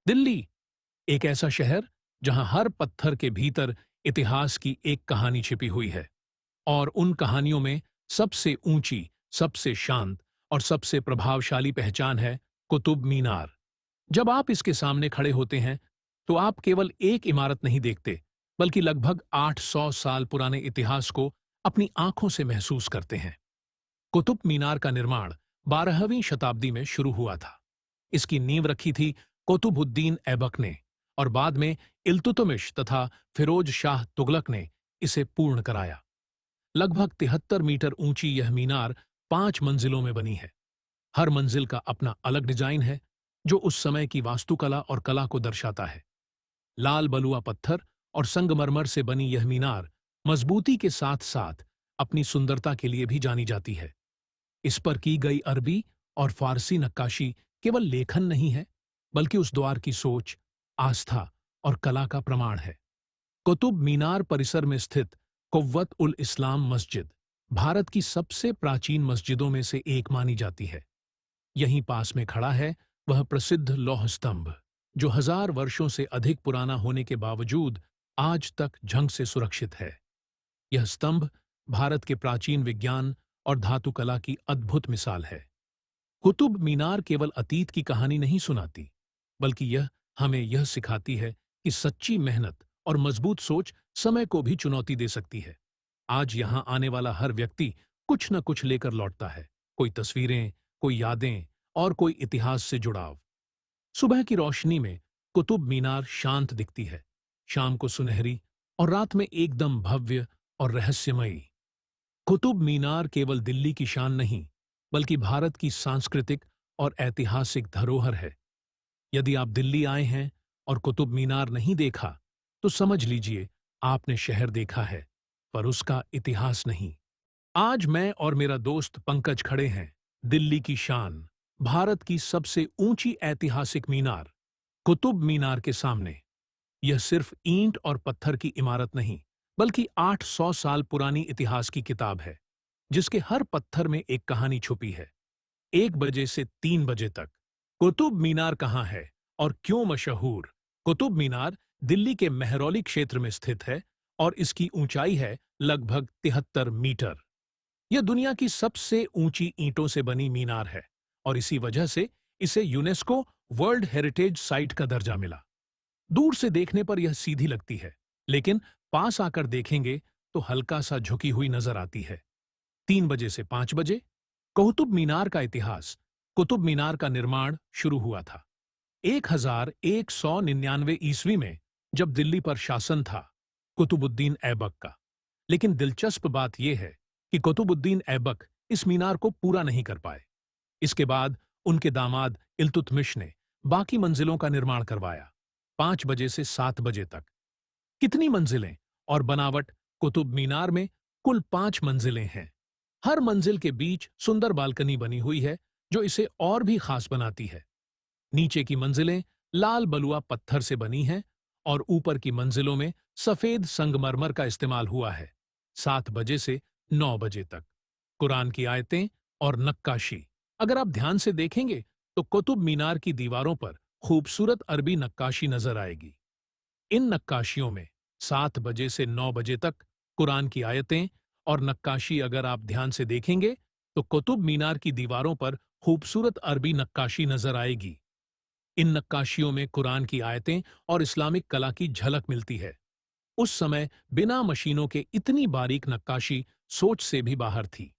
दिल्ली, एक ऐसा शहर जहां हर पत्थर के भीतर इतिहास की एक कहानी छिपी हुई है। और उन कहानियों में सबसे ऊंची, सबसे शांत और सबसे प्रभावशाली पहचान है कुतुब मीनार। जब आप इसके सामने खड़े होते हैं तो आप केवल एक इमारत नहीं देखते, बल्कि लगभग 800 साल पुराने इतिहास को अपनी आंखों से महसूस करते हैं। कुतुब मीनार का निर्माण 12वीं शताब्दी में शुरू हुआ था। इसकी नींव रखी थी कुतुबुद्दीन ऐबक ने, और बाद में इल्तुतमिश तथा फिरोज शाह तुगलक ने इसे पूर्ण कराया। लगभग 73 मीटर ऊंची यह मीनार 5 मंजिलों में बनी है। हर मंजिल का अपना अलग डिजाइन है, जो उस समय की वास्तुकला और कला को दर्शाता है। लाल बलुआ पत्थर और संगमरमर से बनी यह मीनार मजबूती के साथ साथ अपनी सुंदरता के लिए भी जानी जाती है। इस पर की गई अरबी और फारसी नक्काशी केवल लेखन नहीं है, बल्कि उस द्वार की सोच, आस्था और कला का प्रमाण है। कुतुब मीनार परिसर में स्थित कुव्वत उल इस्लाम मस्जिद भारत की सबसे प्राचीन मस्जिदों में से एक मानी जाती है। यहीं पास में खड़ा है वह प्रसिद्ध लौह स्तंभ, जो 1000 वर्षों से अधिक पुराना होने के बावजूद आज तक झंग से सुरक्षित है। यह स्तंभ भारत के प्राचीन विज्ञान और धातुकला की अद्भुत मिसाल है। कुतुब मीनार केवल अतीत की कहानी नहीं सुनाती, बल्कि यह हमें यह सिखाती है कि सच्ची मेहनत और मजबूत सोच समय को भी चुनौती दे सकती है। आज यहां आने वाला हर व्यक्ति कुछ न कुछ लेकर लौटता है, कोई तस्वीरें, कोई यादें और कोई इतिहास से जुड़ाव। सुबह की रोशनी में कुतुब मीनार शांत दिखती है, शाम को सुनहरी और रात में एकदम भव्य और रहस्यमयी। कुतुब मीनार केवल दिल्ली की शान नहीं, बल्कि भारत की सांस्कृतिक और ऐतिहासिक धरोहर है। यदि आप दिल्ली आए हैं और कुतुब मीनार नहीं देखा, तो समझ लीजिए आपने शहर देखा है, पर उसका इतिहास नहीं। आज मैं और मेरा दोस्त पंकज खड़े हैं दिल्ली की शान, भारत की सबसे ऊंची ऐतिहासिक मीनार, कुतुब मीनार के सामने। यह सिर्फ ईंट और पत्थर की इमारत नहीं, बल्कि 800 साल पुरानी इतिहास की किताब है, जिसके हर पत्थर में एक कहानी छुपी है। 1 बजे से 3 बजे तक कुतुब मीनार कहाँ है और क्यों मशहूर? कुतुब मीनार दिल्ली के मेहरौली क्षेत्र में स्थित है और इसकी ऊंचाई है लगभग 73 मीटर। यह दुनिया की सबसे ऊंची ईंटों से बनी मीनार है, और इसी वजह से इसे यूनेस्को वर्ल्ड हेरिटेज साइट का दर्जा मिला। दूर से देखने पर यह सीधी लगती है, लेकिन पास आकर देखेंगे तो हल्का सा झुकी हुई नजर आती है। 3 बजे से 5 बजे कुतुब मीनार का इतिहास। कुतुब मीनार का निर्माण शुरू हुआ था 1199 ईस्वी में, जब दिल्ली पर शासन था कुतुबुद्दीन ऐबक का। लेकिन दिलचस्प बात यह है कि कुतुबुद्दीन ऐबक इस मीनार को पूरा नहीं कर पाए। इसके बाद उनके दामाद इल्तुतमिश ने बाकी मंजिलों का निर्माण करवाया, 5 बजे से 7 बजे तक। कितनी मंजिलें और बनावट? कुतुब मीनार में कुल 5 मंजिलें हैं। हर मंजिल के बीच सुंदर बालकनी बनी हुई है, जो इसे और भी खास बनाती है। नीचे की मंजिलें लाल बलुआ पत्थर से बनी हैं, और ऊपर की मंजिलों में सफेद संगमरमर का इस्तेमाल हुआ है। 7 बजे से 9 बजे तक कुरान की आयतें और नक्काशी। अगर आप ध्यान से देखेंगे तो कुतुब मीनार की दीवारों पर खूबसूरत अरबी नक्काशी नजर आएगी। इन नक्काशियों में 7 बजे से 9 बजे तक कुरान की आयतें और नक्काशी अगर आप ध्यान से देखेंगे तो कुतुब मीनार की दीवारों पर खूबसूरत अरबी नक्काशी नजर आएगी। इन नक्काशियों में कुरान की आयतें और इस्लामिक कला की झलक मिलती है। उस समय बिना मशीनों के इतनी बारीक नक्काशी सोच से भी बाहर थी।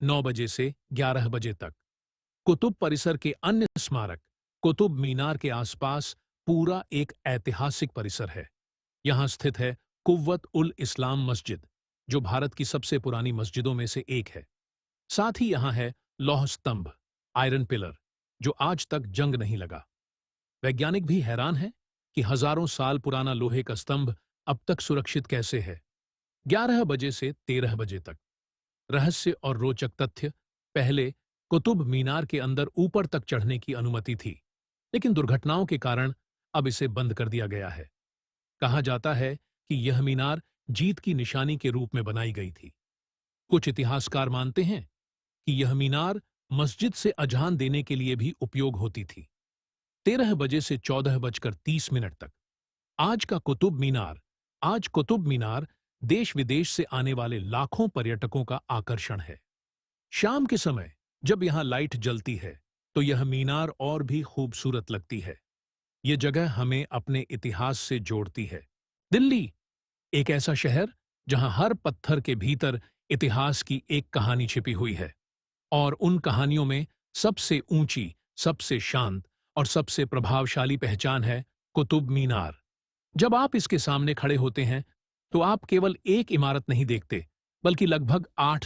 9 बजे से 11 बजे तक कुतुब परिसर के अन्य स्मारक। कुतुब मीनार के आसपास पूरा एक ऐतिहासिक परिसर है। यहाँ स्थित है कुव्वत उल इस्लाम मस्जिद, जो भारत की सबसे पुरानी मस्जिदों में से एक है। साथ ही यहाँ है लौह स्तंभ, आयरन पिलर, जो आज तक जंग नहीं लगा। वैज्ञानिक भी हैरान हैं कि हजारों साल पुराना लोहे का स्तंभ अब तक सुरक्षित कैसे है। 11 बजे से 13 बजे तक रहस्य और रोचक तथ्य। पहले कुतुब मीनार के अंदर ऊपर तक चढ़ने की अनुमति थी, लेकिन दुर्घटनाओं के कारण अब इसे बंद कर दिया गया है। कहा जाता है कि यह मीनार जीत की निशानी के रूप में बनाई गई थी। कुछ इतिहासकार मानते हैं कि यह मीनार मस्जिद से अजान देने के लिए भी उपयोग होती थी। 13 बजे से 14 बजकर 30 मिनट तक। आज कुतुब मीनार देश विदेश से आने वाले लाखों पर्यटकों का आकर्षण है। शाम के समय जब यहाँ लाइट जलती है तो यह मीनार और भी खूबसूरत लगती है। ये जगह हमें अपने इतिहास से जोड़ती है। दिल्ली एक ऐसा शहर जहां हर पत्थर के भीतर इतिहास की एक कहानी छिपी हुई है, और उन कहानियों में सबसे ऊंची, सबसे शांत और सबसे प्रभावशाली पहचान है कुतुब मीनार। जब आप इसके सामने खड़े होते हैं तो आप केवल एक इमारत नहीं देखते, बल्कि लगभग 8